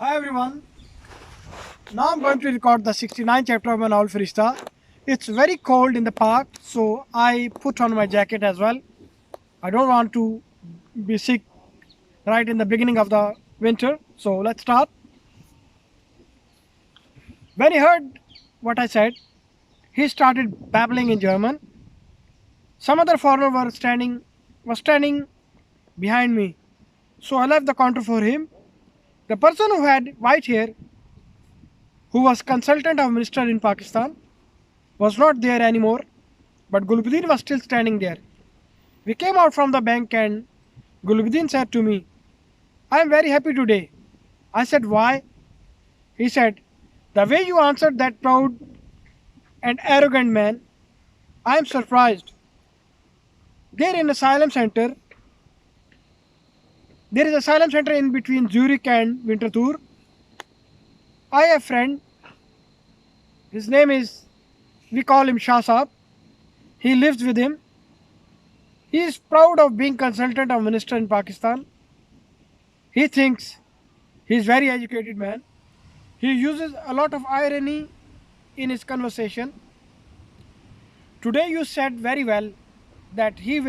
Hi everyone. Now I'm going to record the 69th chapter of my novel Farishta. It's very cold in the park, so I put on my jacket as well. I don't want to be sick right in the beginning of the winter. So let's start. When he heard what I said, he started babbling in German. Some other foreigner was standing behind me, so I left the counter for him. The person who had white hair, who was consultant of minister in Pakistan, was not there anymore, but Gulbuddin was still standing there. We came out from the bank and Gulbuddin said to me, I am very happy today. I said, why? He said, the way you answered that proud and arrogant man, I am surprised. There in asylum center, there is a asylum center in between Zurich and Winterthur. I have a friend, his name is, we call him Shah Saab. He lives with him. He is proud of being consultant of minister in Pakistan. He thinks he is very educated man. He uses a lot of irony in his conversation. Today you said very well that he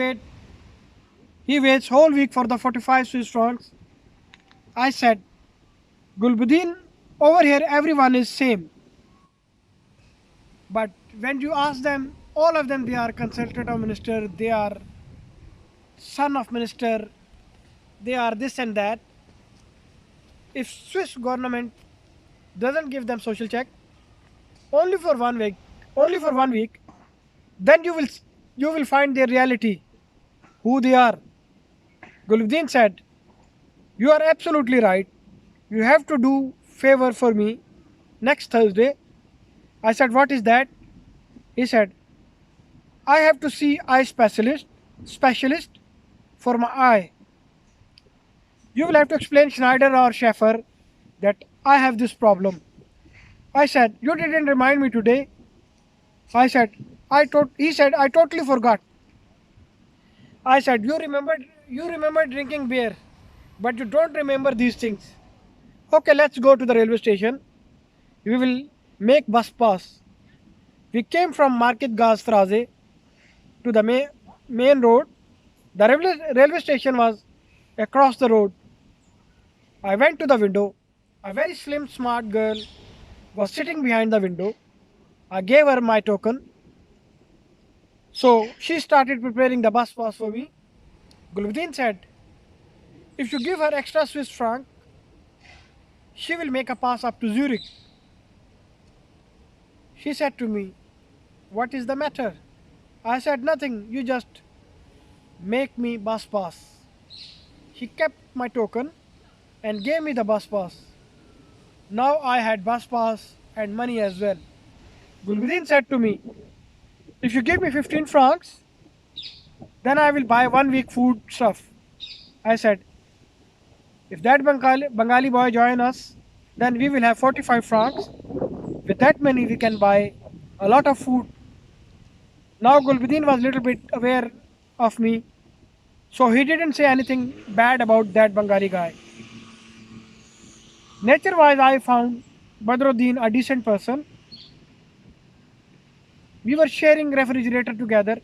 waits whole week for the 45 Swiss francs. I said, Gulbuddin, over here everyone is same. But when you ask them, all of them they are consultant of minister, they are son of minister, they are this and that. If Swiss government doesn't give them social check only for 1 week, only for 1 week, then you will find their reality, who they are. Gulbuddin said, you are absolutely right. You have to do favor for me next Thursday. I said, what is that? He said, I have to see eye specialist for my eye. You will have to explain Schneider or Schaeffer that I have this problem. I said, you didn't remind me today. I said, he said, I totally forgot. I said, you remember drinking beer, but you don't remember these things. Okay, let's go to the railway station. We will make bus pass. We came from Market Gasstraße to the main road. The railway station was across the road. I went to the window. A very slim, smart girl was sitting behind the window. I gave her my token. So she started preparing the bus pass for me. Gulbuddin said, if you give her extra Swiss franc, she will make a pass up to Zurich. She said to me, what is the matter? I said, nothing, you just make me bus pass. She kept my token and gave me the bus pass. Now I had bus pass and money as well. Gulbuddin said to me, if you give me 15 francs, then I will buy 1 week food stuff. I said, if that Bengali boy join us, then we will have 45 francs. With that money we can buy a lot of food. Now Gulbuddin was a little bit aware of me, so he didn't say anything bad about that Bengali guy. Nature-wise, I found Badruddin a decent person. We were sharing refrigerator together.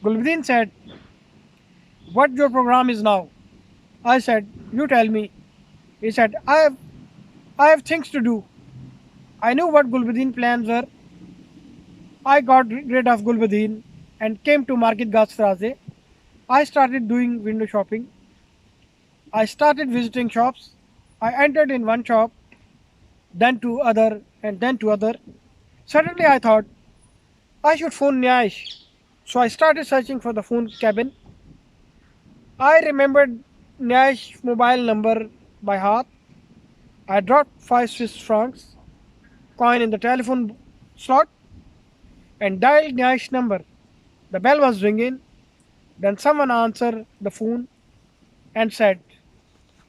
Gulbuddin said, what your program is now? I said, you tell me. He said, I have things to do. I knew what Gulbuddin plans were. I got rid of Gulbuddin and came to Market Gasstraße. I started doing window shopping. I started visiting shops. I entered in one shop, then to other, and then to other. Suddenly I thought, I should phone Nyash. So I started searching for the phone cabin. I remembered Nyash's mobile number by heart. I dropped 5 Swiss francs coin in the telephone slot and dialed Nyash's number. The bell was ringing. Then someone answered the phone and said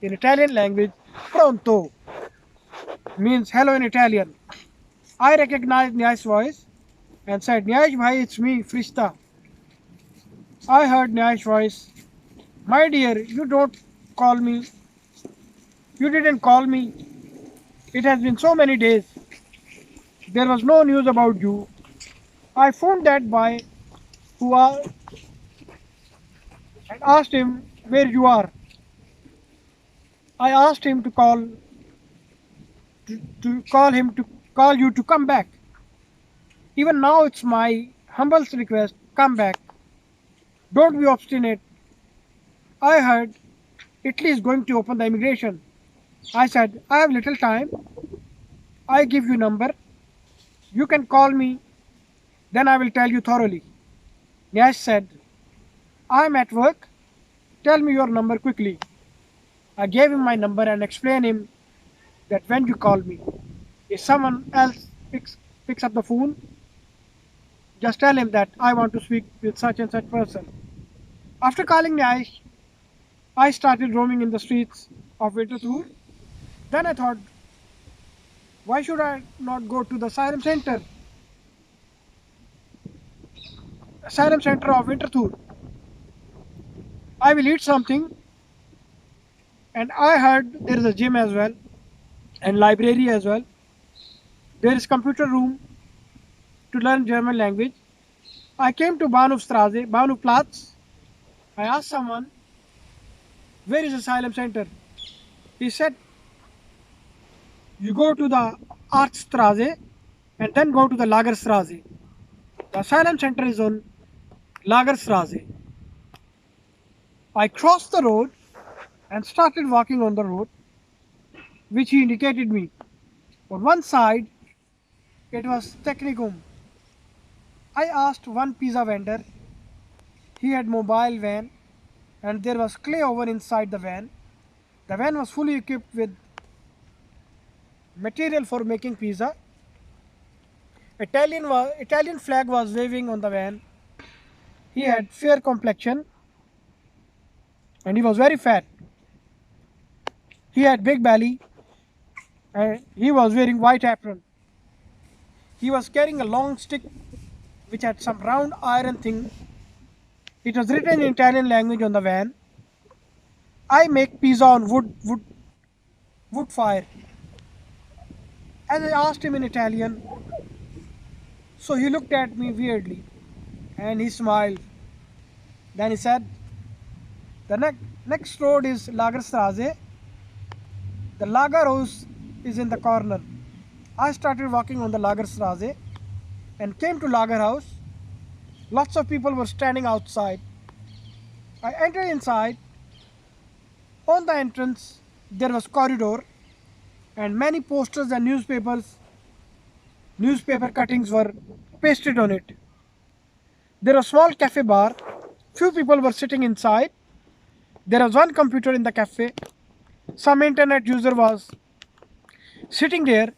in Italian language, Pronto, means hello in Italian. I recognized Nyash's voice and said, Nyash bhai, it's me, Farishta. I heard Nyash's voice. My dear, you didn't call me. It has been so many days. There was no news about you. I phoned that boy who are and asked him where you are. I asked him to call him to call you to come back. Even now it's my humble request, come back. Don't be obstinate. I heard Italy is going to open the immigration. I said, I have little time. I give you number. You can call me. Then I will tell you thoroughly. Nash said, I am at work. Tell me your number quickly. I gave him my number and explained him that when you call me, if someone else picks up the phone, just tell him that I want to speak with such and such person. After calling Nash, I started roaming in the streets of Winterthur. Then I thought, why should I not go to the asylum center of Winterthur? I will eat something, and I heard there is a gym as well and library as well. There is computer room to learn German language. I came to Bahnhofplatz. I asked someone, where is asylum center? He said, you go to the Artstraße and then go to the Lagerstraße. The asylum center is on Lagerstraße. I crossed the road and started walking on the road which he indicated me. On one side, it was Technicum. I asked one pizza vendor. He had mobile van and there was clay over inside the van. The van was fully equipped with material for making pizza. Italian flag was waving on the van. He had fair complexion and he was very fat. He had big belly and he was wearing white apron. He was carrying a long stick which had some round iron thing. It was written in Italian language on the van. I make pizza on wood fire. As I asked him in Italian, so he looked at me weirdly and he smiled. Then he said, the next road is Lagerstraße. The Lagerhaus is in the corner. I started walking on the Lagerstraße and came to Lagerhaus. Lots of people were standing outside. I entered inside. On the entrance, there was corridor and many posters and newspaper cuttings were pasted on it. There was a small cafe bar. Few people were sitting inside. There was one computer in the cafe. Some internet user was sitting there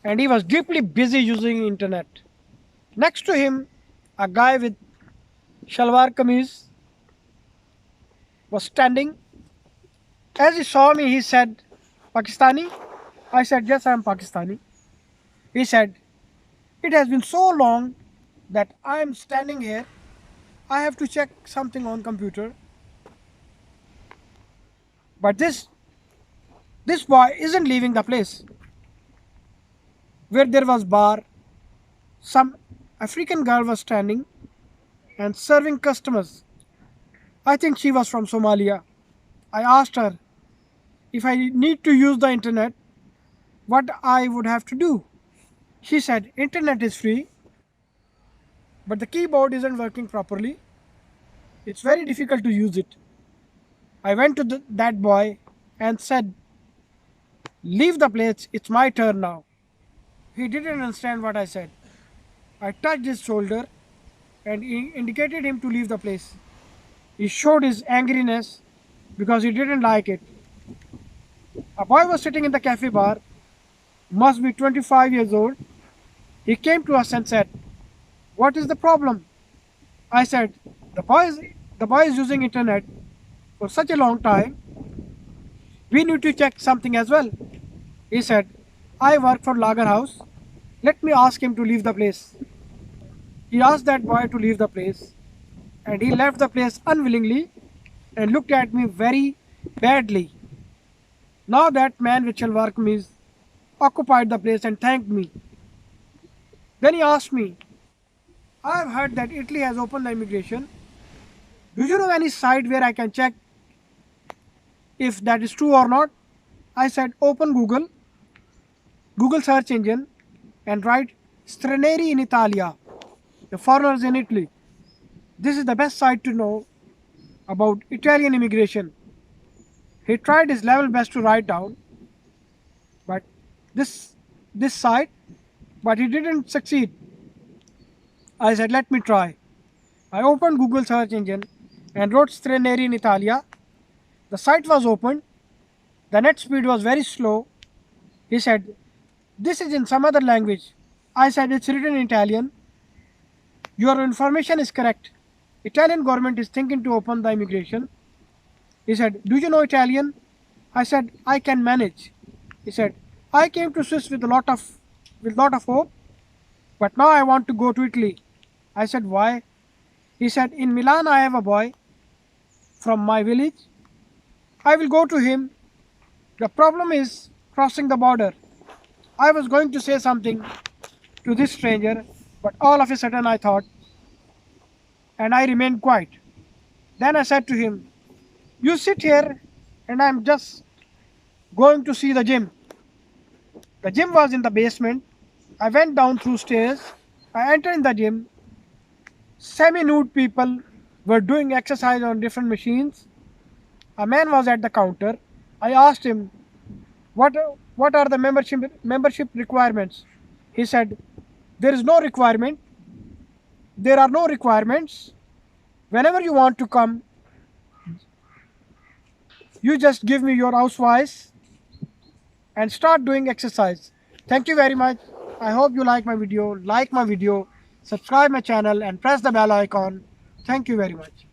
and he was deeply busy using internet. Next to him, a guy with shalwar kameez was standing. As he saw me, he said, Pakistani? I said, yes, I am Pakistani. He said, it has been so long that I am standing here. I have to check something on computer. But this boy isn't leaving the place. Where there was bar, some African girl was standing and serving customers. I think she was from Somalia. I asked her if I need to use the internet, what I would have to do. She said, internet is free, but the keyboard isn't working properly. It's very difficult to use it. I went to that boy and said, leave the place, it's my turn now. He didn't understand what I said. I touched his shoulder and indicated him to leave the place. He showed his angriness because he didn't like it. A boy was sitting in the cafe bar, must be 25 years old. He came to us and said, what is the problem? I said, the boy is using internet for such a long time. We need to check something as well. He said, I work for Lagerhaus. Let me ask him to leave the place. He asked that boy to leave the place and he left the place unwillingly and looked at me very badly. Now that man with shalwar kameez occupied the place and thanked me. Then he asked me, I have heard that Italy has opened the immigration. Do you know any site where I can check if that is true or not? I said, open Google search engine, and write Stranieri in Italia, the foreigners in Italy. This is the best site to know about Italian immigration. He tried his level best to write down, but this this site, but he didn't succeed. I said, let me try. I opened Google search engine and wrote Stranieri in Italia. The site was opened. The net speed was very slow. He said, this is in some other language. I said, it's written in Italian. Your information is correct. Italian government is thinking to open the immigration. He said, do you know Italian? I said, I can manage. He said, I came to Swiss with a lot of hope, but now I want to go to Italy. I said, why? He said, in Milan I have a boy from my village. I will go to him. The problem is crossing the border. I was going to say something to this stranger, but all of a sudden I thought, and I remained quiet. Then I said to him, you sit here and I'm just going to see the gym. The gym was in the basement. I went down through stairs. I entered in the gym. Semi-nude people were doing exercise on different machines. A man was at the counter. I asked him, what are the membership requirements? He said, there is no requirement. There are no requirements. Whenever you want to come, you just give me your ausweis and start doing exercise. Thank you very much. I hope you like my video, subscribe my channel and press the bell icon. Thank you very much.